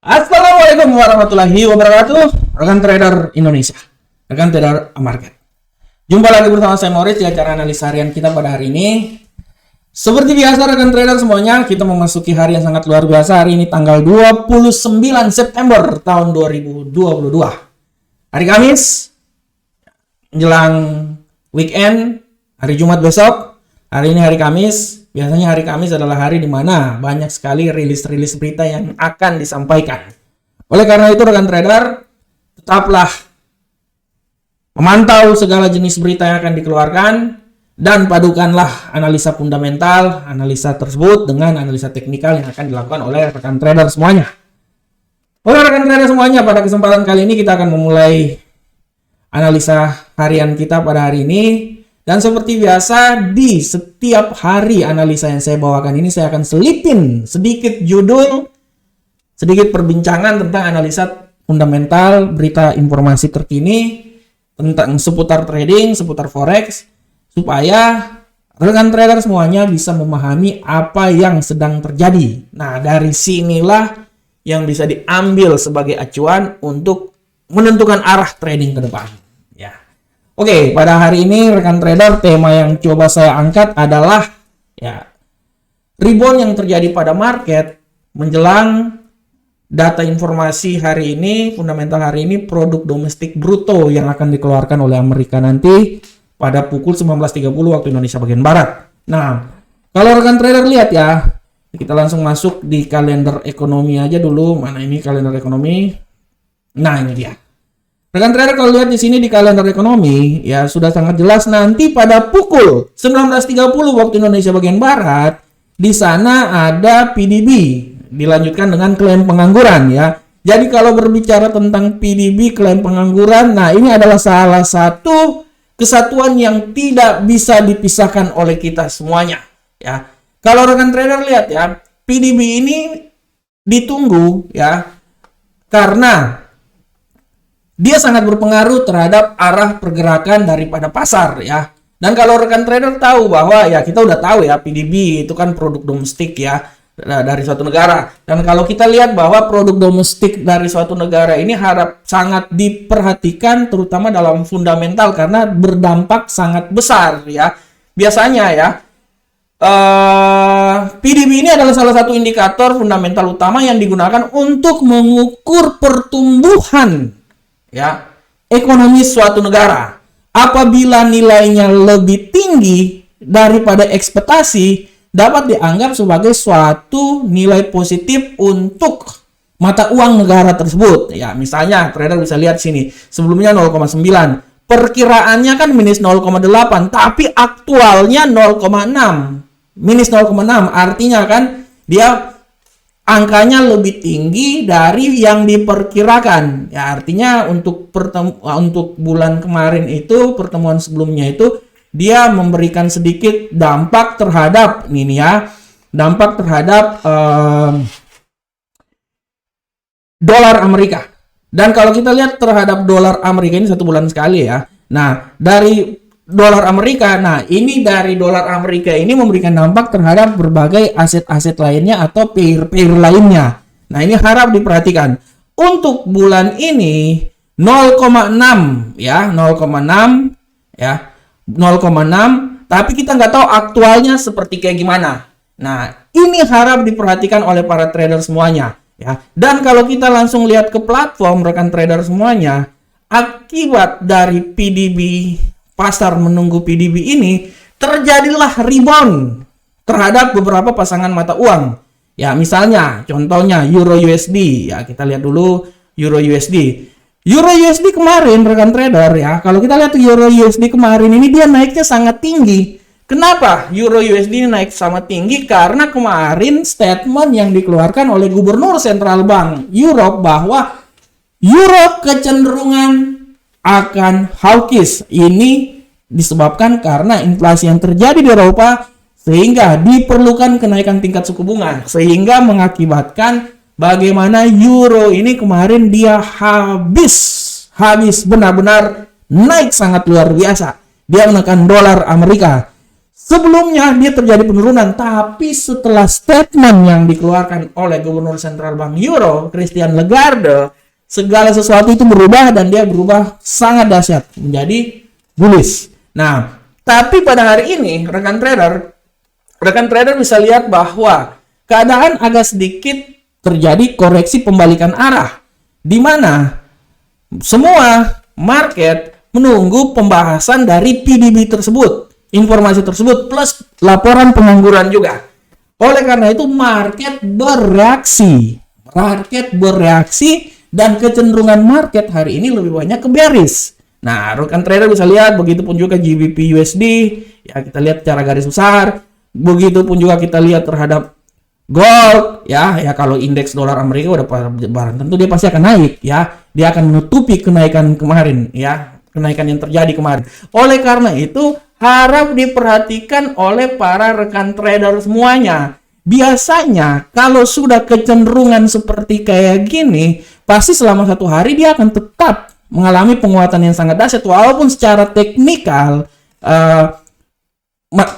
Assalamualaikum warahmatullahi wabarakatuh, rekan trader Indonesia, rekan trader market. Jumpa lagi bersama saya Moritz di acara analisa harian kita pada hari ini. Seperti biasa rekan trader semuanya, kita memasuki hari yang sangat luar biasa. Hari ini tanggal 29 September tahun 2022. Hari Kamis, menjelang weekend, hari Jumat besok. Hari ini hari Kamis. Biasanya hari Kamis adalah hari di mana banyak sekali rilis-rilis berita yang akan disampaikan. Oleh karena itu rekan trader, tetaplah memantau segala jenis berita yang akan dikeluarkan dan padukanlah analisa fundamental, analisa tersebut dengan analisa teknikal yang akan dilakukan oleh rekan trader semuanya. Oleh rekan trader semuanya, pada kesempatan kali ini kita akan memulai analisa harian kita pada hari ini. Dan seperti biasa, di setiap hari analisa yang saya bawakan ini, saya akan selipin sedikit judul, sedikit perbincangan tentang analisa fundamental, berita informasi terkini, tentang seputar trading, seputar forex, supaya rekan trader semuanya bisa memahami apa yang sedang terjadi. Nah, dari sinilah yang bisa diambil sebagai acuan untuk menentukan arah trading ke depan. Oke, pada hari ini rekan trader, tema yang coba saya angkat adalah rebound yang terjadi pada market menjelang data informasi hari ini, fundamental hari ini, produk domestik bruto yang akan dikeluarkan oleh Amerika nanti pada pukul 19.30 waktu Indonesia bagian Barat. Nah, kalau rekan trader lihat ya, kita langsung masuk di kalender ekonomi aja dulu. Mana ini kalender ekonomi? Nah, ini dia. Rekan trader kalau lihat di sini di kalender ekonomi ya sudah sangat jelas nanti pada pukul 19.30 waktu Indonesia bagian Barat di sana ada PDB dilanjutkan dengan klaim pengangguran ya. Jadi kalau berbicara tentang PDB klaim pengangguran, nah ini adalah salah satu kesatuan yang tidak bisa dipisahkan oleh kita semuanya ya. Kalau rekan trader lihat ya, PDB ini ditunggu ya karena dia sangat berpengaruh terhadap arah pergerakan daripada pasar ya. Dan kalau rekan trader tahu bahwa ya kita udah tahu ya PDB itu kan produk domestik ya dari suatu negara. Dan kalau kita lihat bahwa produk domestik dari suatu negara ini harap sangat diperhatikan terutama dalam fundamental karena berdampak sangat besar ya. Biasanya ya PDB ini adalah salah satu indikator fundamental utama yang digunakan untuk mengukur pertumbuhan ya, ekonomi suatu negara. Apabila nilainya lebih tinggi daripada ekspektasi, dapat dianggap sebagai suatu nilai positif untuk mata uang negara tersebut. Ya, misalnya trader bisa lihat sini, sebelumnya 0,9, perkiraannya kan minus 0,8, tapi aktualnya 0,6. Minus 0,6 artinya kan dia angkanya lebih tinggi dari yang diperkirakan. Ya, artinya untuk bulan kemarin itu, pertemuan sebelumnya itu dia memberikan sedikit dampak terhadap dampak terhadap dolar Amerika. Dan kalau kita lihat terhadap dolar Amerika ini 1 bulan sekali ya. Nah, dari dolar Amerika, ini dari dolar Amerika ini memberikan dampak terhadap berbagai aset-aset lainnya atau pair lainnya. Nah, ini harap diperhatikan. Untuk bulan ini 0,6 ya, 0,6 ya, 0,6, tapi kita nggak tahu aktualnya seperti kayak gimana. Nah, ini harap diperhatikan oleh para trader semuanya ya. Dan kalau kita langsung lihat ke platform rekan trader semuanya, akibat dari PDB pasar menunggu PDB ini, terjadilah rebound terhadap beberapa pasangan mata uang. Ya, misalnya, contohnya Euro USD. Ya, kita lihat dulu Euro USD. Euro USD kemarin, rekan trader ya, kalau kita lihat Euro USD kemarin ini dia naiknya sangat tinggi. Kenapa Euro USD naik sangat tinggi? Karena kemarin statement yang dikeluarkan oleh Gubernur Sentral Bank Europe bahwa Europe kecenderungan akan hawkish. Ini disebabkan karena inflasi yang terjadi di Eropa sehingga diperlukan kenaikan tingkat suku bunga sehingga mengakibatkan bagaimana euro ini kemarin dia habis benar-benar naik sangat luar biasa. Dia menekan dolar Amerika Sebelumnya dia terjadi penurunan, tapi setelah statement yang dikeluarkan oleh Gubernur Sentral Bank Euro, Christine Lagarde, segala sesuatu itu berubah dan dia berubah sangat dahsyat menjadi bullish. Nah, tapi pada hari ini rekan trader bisa lihat bahwa keadaan agak sedikit terjadi koreksi pembalikan arah, di mana semua market menunggu pembahasan dari PDB tersebut. Informasi tersebut plus laporan pengangguran juga. Oleh karena itu market bereaksi dan kecenderungan market hari ini lebih banyak ke bearish. Nah, rekan trader bisa lihat begitupun juga GBP USD, ya kita lihat secara garis besar. Begitupun juga kita lihat terhadap gold, ya kalau indeks dolar Amerika udah barang tentu dia pasti akan naik, ya. Dia akan menutupi kenaikan kemarin, ya, kenaikan yang terjadi kemarin. Oleh karena itu harap diperhatikan oleh para rekan trader semuanya. Biasanya kalau sudah kecenderungan seperti kayak gini, pasti selama satu hari dia akan tetap mengalami penguatan yang sangat dahsyat, walaupun secara teknikal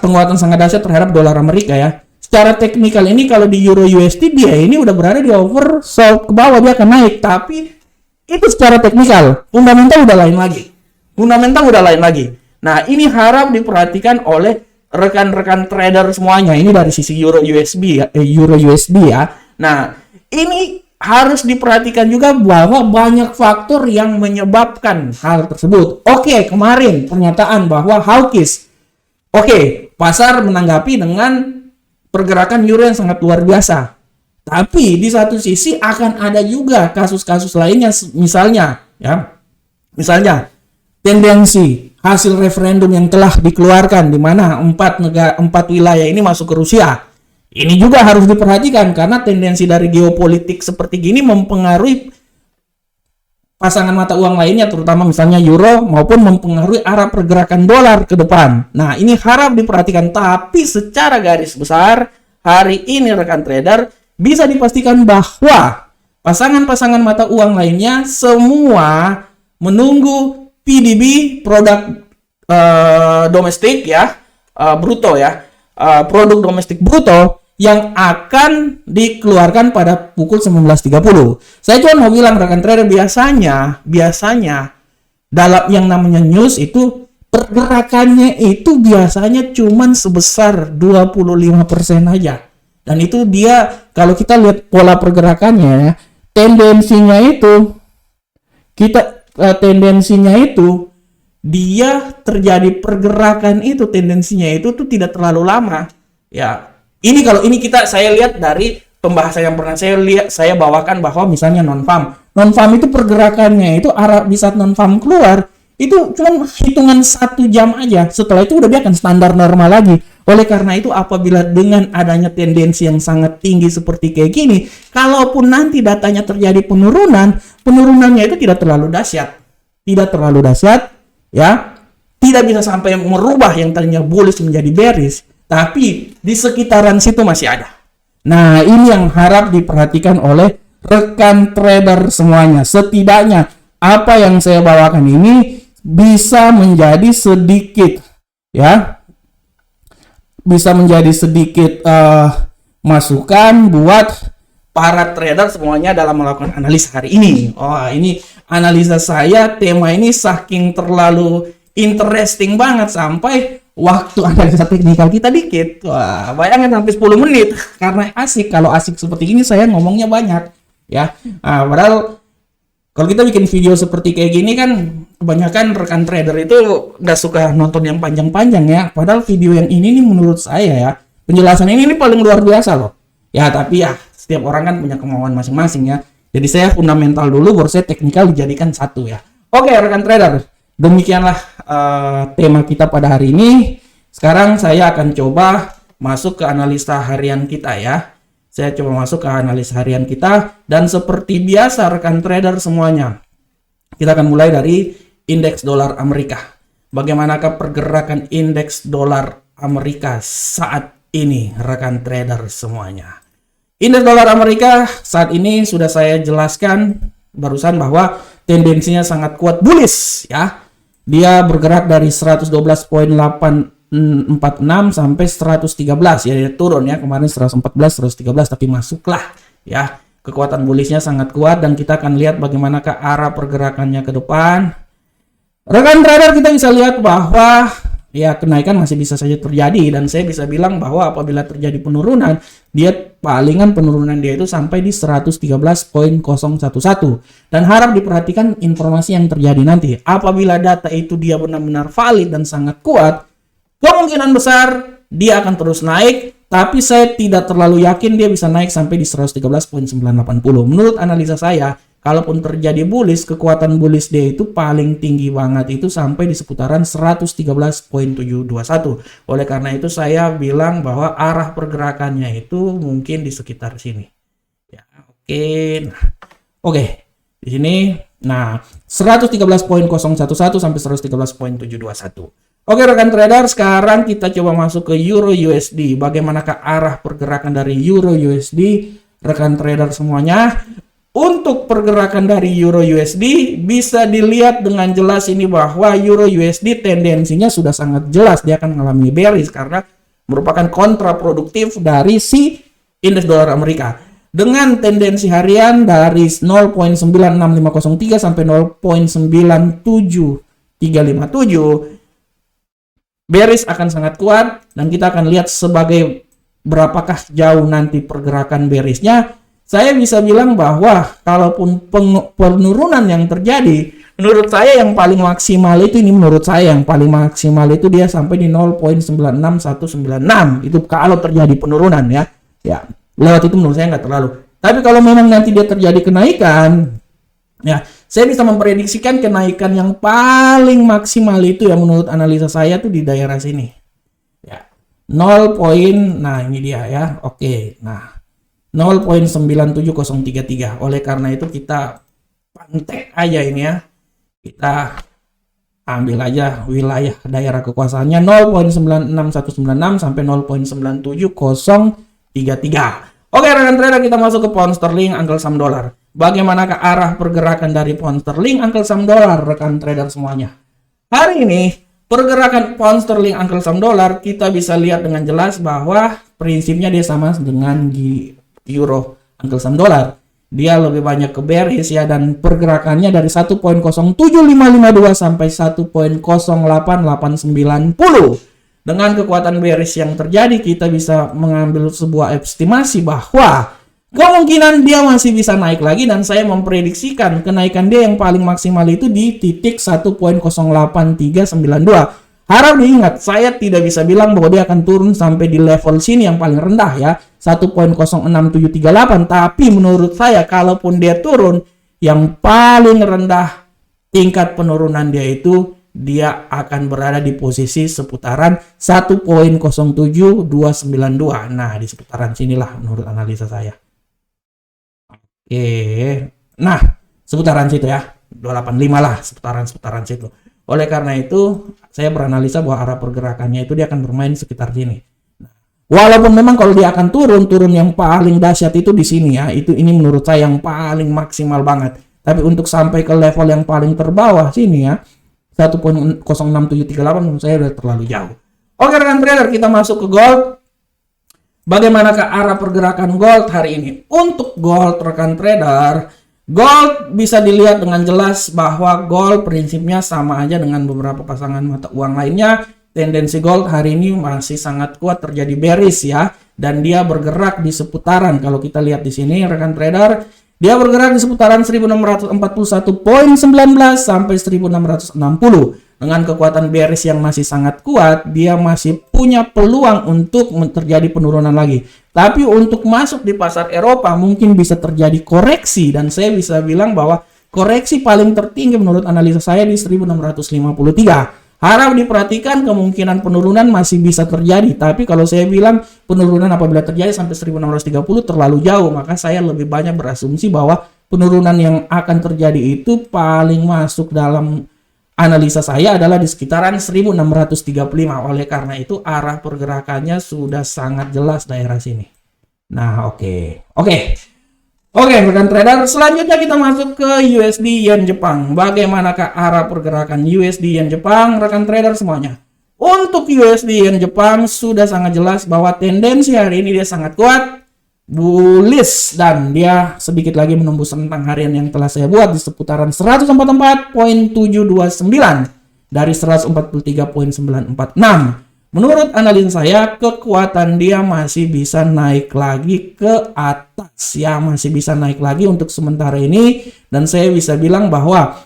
penguatan sangat dahsyat terhadap dolar Amerika, ya. Secara teknikal ini kalau di Euro USD dia ini udah berada di oversold ke bawah, dia akan naik, tapi itu secara teknikal. Fundamental udah lain lagi. Nah, ini harap diperhatikan oleh rekan-rekan trader semuanya. Ini dari sisi Euro USD ya. Nah, ini harus diperhatikan juga bahwa banyak faktor yang menyebabkan hal tersebut. Oke, kemarin pernyataan bahwa hawkish. Oke, pasar menanggapi dengan pergerakan euro yang sangat luar biasa. Tapi di satu sisi akan ada juga kasus-kasus lainnya, misalnya tendensi hasil referendum yang telah dikeluarkan di mana 4 wilayah ini masuk ke Rusia. Ini juga harus diperhatikan karena tendensi dari geopolitik seperti gini mempengaruhi pasangan mata uang lainnya, terutama misalnya euro, maupun mempengaruhi arah pergerakan dolar ke depan. Nah, ini harap diperhatikan, tapi secara garis besar hari ini rekan trader bisa dipastikan bahwa pasangan-pasangan mata uang lainnya semua menunggu PDB produk domestik bruto produk domestik bruto yang akan dikeluarkan pada pukul 19.30. Saya cuma mau bilang rekan trader, biasanya dalam yang namanya news itu pergerakannya itu biasanya cuma sebesar 25% aja. Dan itu dia kalau kita lihat pola pergerakannya, tendensinya itu dia terjadi pergerakan itu tendensinya itu tuh tidak terlalu lama, ya. Ini kalau ini saya lihat dari pembahasan yang pernah saya bawakan bahwa misalnya non-farm itu pergerakannya itu di saat non-farm keluar itu cuma hitungan 1 jam aja, setelah itu udah dia akan standar normal lagi. Oleh karena itu apabila dengan adanya tendensi yang sangat tinggi seperti kayak gini, kalaupun nanti datanya terjadi penurunannya itu tidak terlalu dahsyat, ya, tidak bisa sampai merubah yang tadinya bullish menjadi bearish, tapi di sekitaran situ masih ada. Nah, ini yang harap diperhatikan oleh rekan trader semuanya. Setidaknya apa yang saya bawakan ini bisa menjadi sedikit masukan buat para trader semuanya dalam melakukan analisa hari ini. Ini analisa saya, tema ini saking terlalu interesting banget sampai waktu analisa teknikal kita dikit. Wah, bayangin sampai 10 menit karena asik. Kalau asik seperti ini saya ngomongnya banyak, ya. Padahal kalau kita bikin video seperti kayak gini kan kebanyakan rekan trader itu nggak suka nonton yang panjang-panjang, ya. Padahal video yang ini nih menurut saya, ya, penjelasan ini paling luar biasa loh. Ya, tapi ya setiap orang kan punya kemauan masing-masing, ya. Jadi saya fundamental dulu baru saya teknikal dijadikan satu, ya. Oke, rekan trader, demikianlah tema kita pada hari ini. Sekarang saya akan coba masuk ke analisa harian kita, ya. Saya coba masuk ke analisa harian kita, dan seperti biasa rekan trader semuanya, kita akan mulai dari indeks dolar Amerika. Bagaimanakah pergerakan indeks dolar Amerika saat ini rekan trader semuanya? Indeks dolar Amerika saat ini sudah saya jelaskan barusan bahwa tendensinya sangat kuat bullish, ya. Dia bergerak dari 112.8 146 sampai 113 ya, dia turun ya kemarin 114 113 tapi masuklah ya. Kekuatan bullishnya sangat kuat dan kita akan lihat bagaimana ke arah pergerakannya ke depan. Rekan trader, kita bisa lihat bahwa ya kenaikan masih bisa saja terjadi dan saya bisa bilang bahwa apabila terjadi penurunan, dia palingan penurunan dia itu sampai di 113.011 dan harap diperhatikan informasi yang terjadi nanti. Apabila data itu dia benar-benar valid dan sangat kuat, kemungkinan besar dia akan terus naik, tapi saya tidak terlalu yakin dia bisa naik sampai di 113.980. Menurut analisa saya, kalaupun terjadi bullish, kekuatan bullish dia itu paling tinggi banget itu sampai di seputaran 113.721. Oleh karena itu saya bilang bahwa arah pergerakannya itu mungkin di sekitar sini. Ya, oke. Nah, oke. Di sini nah 113.011 sampai 113.721. Oke rekan trader, sekarang kita coba masuk ke Euro USD. Bagaimanakah arah pergerakan dari Euro USD rekan trader semuanya? Untuk pergerakan dari Euro USD bisa dilihat dengan jelas ini bahwa Euro USD tendensinya sudah sangat jelas dia akan mengalami bearish karena merupakan kontraproduktif dari si indeks dolar Amerika. Dengan tendensi harian dari 0.96503 sampai 0.97357 bearish akan sangat kuat dan kita akan lihat sebagai berapakah jauh nanti pergerakan bearishnya. Saya bisa bilang bahwa kalaupun penurunan yang terjadi, menurut saya yang paling maksimal itu dia sampai di 0.96196 itu kalau terjadi penurunan ya. Ya, lewat itu menurut saya nggak terlalu. Tapi kalau memang nanti dia terjadi kenaikan, ya saya bisa memprediksikan kenaikan yang paling maksimal itu ya menurut analisa saya tuh di daerah sini. Ya, nah ini dia ya. Oke, nah 0.97033. Oleh karena itu kita pantek aja ini ya. Kita ambil aja wilayah daerah kekuasaannya 0.96196 sampai 0.97033. Oke rekan trader, kita masuk ke pound sterling, Uncle Sam dolar. Bagaimanakah arah pergerakan dari pound sterling, Uncle Sam dolar rekan trader semuanya? Hari ini pergerakan pound sterling, Uncle Sam dolar kita bisa lihat dengan jelas bahwa prinsipnya dia sama dengan di euro Uncle Sam dolar. Dia lebih banyak ke bearish ya dan pergerakannya dari 1.07552 sampai 1.08890. Dengan kekuatan bearish yang terjadi kita bisa mengambil sebuah estimasi bahwa kemungkinan dia masih bisa naik lagi dan saya memprediksikan kenaikan dia yang paling maksimal itu di titik 1.08392. Harap diingat, saya tidak bisa bilang bahwa dia akan turun sampai di level sini yang paling rendah ya, 1.06738. Tapi menurut saya, kalaupun dia turun, yang paling rendah tingkat penurunan dia itu, dia akan berada di posisi seputaran 1.07292. Nah, di seputaran sinilah menurut analisa saya. Oke, nah seputaran situ ya, 285 lah, seputaran situ. Oleh karena itu, saya beranalisa bahwa arah pergerakannya itu dia akan bermain sekitar sini. Nah, walaupun memang kalau dia akan turun yang paling dahsyat itu di sini ya, ini menurut saya yang paling maksimal banget. Tapi untuk sampai ke level yang paling terbawah sini ya, 1.06738 menurut saya udah terlalu jauh. Oke rekan trader, kita masuk ke gold. Bagaimanakah arah pergerakan gold hari ini? Untuk gold rekan trader, gold bisa dilihat dengan jelas bahwa gold prinsipnya sama aja dengan beberapa pasangan mata uang lainnya. Tendensi gold hari ini masih sangat kuat terjadi bearish ya, dan dia bergerak di seputaran. Kalau kita lihat di sini rekan trader, dia bergerak di seputaran 1641.19 sampai 1660. Dengan kekuatan bearish yang masih sangat kuat, dia masih punya peluang untuk terjadi penurunan lagi. Tapi untuk masuk di pasar Eropa mungkin bisa terjadi koreksi, dan saya bisa bilang bahwa koreksi paling tertinggi menurut analisa saya di 1653. Harap diperhatikan, kemungkinan penurunan masih bisa terjadi, tapi kalau saya bilang penurunan apabila terjadi sampai 1630 terlalu jauh, maka saya lebih banyak berasumsi bahwa penurunan yang akan terjadi itu paling masuk dalam analisa saya adalah di sekitaran 1635. Oleh karena itu arah pergerakannya sudah sangat jelas daerah sini. Nah, oke, rekan trader, selanjutnya kita masuk ke USD Yen Jepang. Bagaimanakah arah pergerakan USD Yen Jepang rekan trader semuanya? Untuk USD yen Jepang sudah sangat jelas bahwa tendensi hari ini dia sangat kuat, bullish, dan dia sedikit lagi menembus rentang harian yang telah saya buat di seputaran 144.729 dari 143.946. Menurut analisa saya, kekuatan dia masih bisa naik lagi ke atas, ya, masih bisa naik lagi untuk sementara ini, dan saya bisa bilang bahwa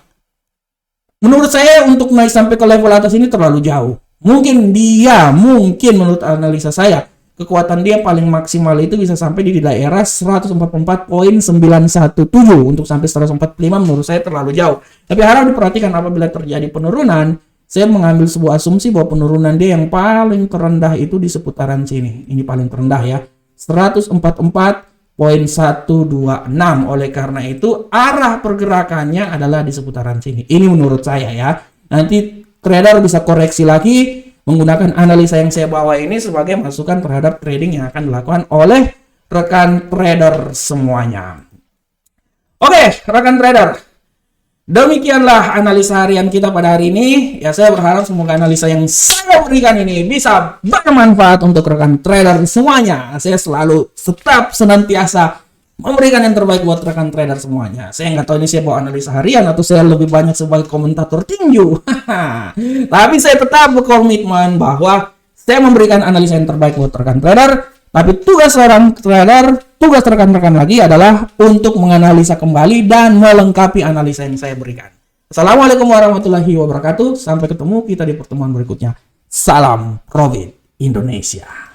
menurut saya untuk naik sampai ke level atas ini terlalu jauh. Mungkin menurut analisa saya, kekuatan dia paling maksimal itu bisa sampai di daerah 144.917 untuk sampai 145 menurut saya terlalu jauh. Tapi harap diperhatikan apabila terjadi penurunan, saya mengambil sebuah asumsi bahwa penurunan dia yang paling terendah itu di seputaran sini. Ini paling terendah ya, 144.126. Oleh karena itu arah pergerakannya adalah di seputaran sini. Ini menurut saya ya. Nanti trader bisa koreksi lagi menggunakan analisa yang saya bawa ini sebagai masukan terhadap trading yang akan dilakukan oleh rekan trader semuanya. Oke, rekan trader, demikianlah analisa harian kita pada hari ini. Ya, saya berharap semoga analisa yang saya berikan ini bisa bermanfaat untuk rekan trader semuanya. Saya selalu senantiasa memberikan yang terbaik buat rekan trader semuanya. Saya nggak tahu ini saya bawa analisa harian atau saya lebih banyak sebagai komentator tinju. Tapi saya tetap berkomitmen bahwa saya memberikan analisa yang terbaik buat rekan trader. Tapi tugas seorang trader, tugas rekan-rekan lagi adalah untuk menganalisa kembali dan melengkapi analisa yang saya berikan. Assalamualaikum warahmatullahi wabarakatuh. Sampai ketemu kita di pertemuan berikutnya. Salam Profit Indonesia.